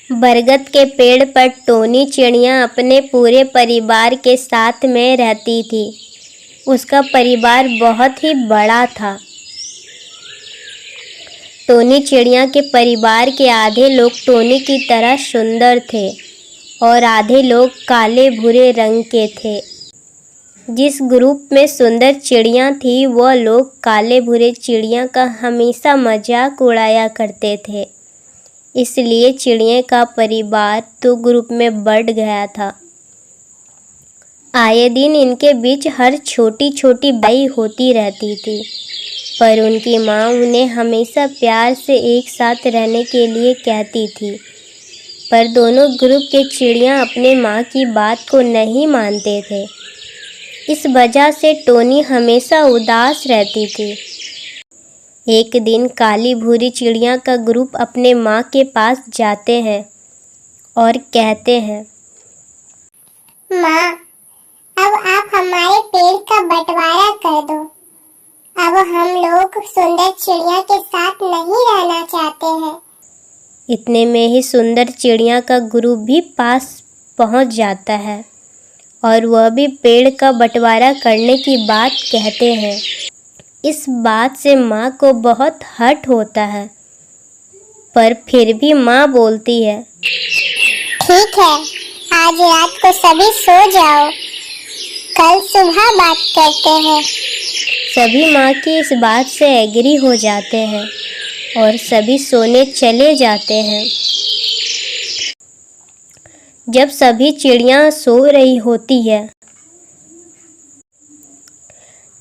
बरगद के पेड़ पर टोनी चिड़िया अपने पूरे परिवार के साथ में रहती थी। उसका परिवार बहुत ही बड़ा था। टोनी चिड़िया के परिवार के आधे लोग टोनी की तरह सुंदर थे और आधे लोग काले भूरे रंग के थे। जिस ग्रुप में सुंदर चिड़िया थी वह लोग काले भूरे चिड़िया का हमेशा मजाक उड़ाया करते थे। इसलिए चिड़िया का परिवार दो ग्रुप में बढ़ गया था। आए दिन इनके बीच हर छोटी छोटी बाई होती रहती थी, पर उनकी माँ उन्हें हमेशा प्यार से एक साथ रहने के लिए कहती थी। पर दोनों ग्रुप के चिड़िया अपने माँ की बात को नहीं मानते थे। इस वजह से टोनी हमेशा उदास रहती थी। एक दिन काली भूरी चिड़िया का ग्रुप अपने माँ के पास जाते हैं और कहते हैं, माँ, अब आप हमारे पेड़ का बंटवारा कर दो। अब हम लोग सुंदर चिड़िया के साथ नहीं रहना चाहते हैं। इतने में ही सुंदर चिड़िया का ग्रुप भी पास पहुँच जाता है और वह भी पेड़ का बंटवारा करने की बात कहते हैं। इस बात से माँ को बहुत हर्ट होता है, पर फिर भी माँ बोलती है, ठीक है, आज रात को सभी सो जाओ, कल सुबह बात करते हैं। सभी माँ की इस बात से एग्री हो जाते हैं और सभी सोने चले जाते हैं। जब सभी चिड़िया सो रही होती है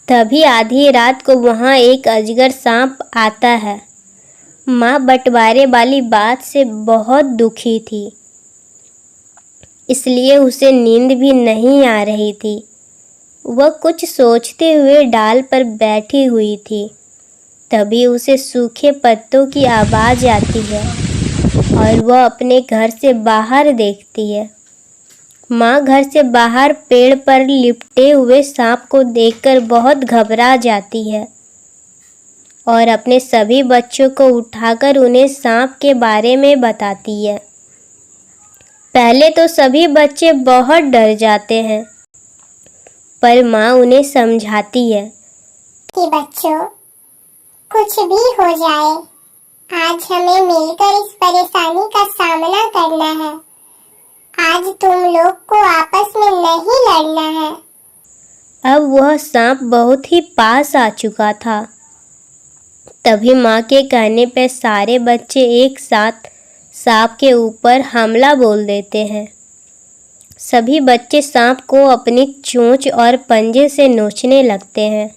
तभी आधी रात को वहाँ एक अजगर सांप आता है। माँ बंटवारे वाली बात से बहुत दुखी थी, इसलिए उसे नींद भी नहीं आ रही थी। वह कुछ सोचते हुए डाल पर बैठी हुई थी। तभी उसे सूखे पत्तों की आवाज़ आती है और वह अपने घर से बाहर देखती है। माँ घर से बाहर पेड़ पर लिपटे हुए सांप को देखकर बहुत घबरा जाती है और अपने सभी बच्चों को उठाकर उन्हें सांप के बारे में बताती है। पहले तो सभी बच्चे बहुत डर जाते हैं, पर माँ उन्हें समझाती है कि बच्चों, कुछ भी हो जाए, आज हमें मिलकर इस परेशानी का सामना करना है। आज तुम लोग को आपस में नहीं लड़ना है। अब वह सांप बहुत ही पास आ चुका था। तभी माँ के कहने पर सारे बच्चे एक साथ सांप के ऊपर हमला बोल देते हैं। सभी बच्चे सांप को अपनी चोंच और पंजे से नोचने लगते हैं।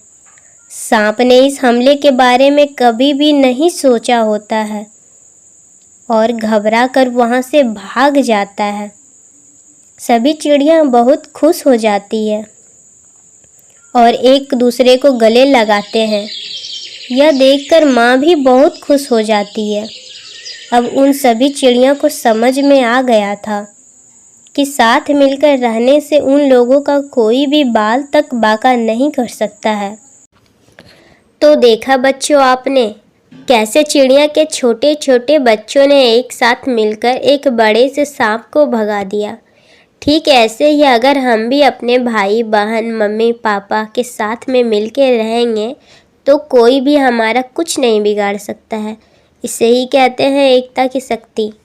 सांप ने इस हमले के बारे में कभी भी नहीं सोचा होता है और घबरा कर वहाँ से भाग जाता है। सभी चिड़िया बहुत खुश हो जाती है और एक दूसरे को गले लगाते हैं। यह देखकर माँ भी बहुत खुश हो जाती है। अब उन सभी चिड़ियों को समझ में आ गया था कि साथ मिलकर रहने से उन लोगों का कोई भी बाल तक बांका नहीं कर सकता है। तो देखा बच्चों आपने, कैसे चिड़िया के छोटे छोटे बच्चों ने एक साथ मिलकर एक बड़े से सांप को भगा दिया। ठीक ऐसे ही अगर हम भी अपने भाई बहन मम्मी पापा के साथ में मिल के रहेंगे तो कोई भी हमारा कुछ नहीं बिगाड़ सकता है। इसे ही कहते हैं एकता की शक्ति।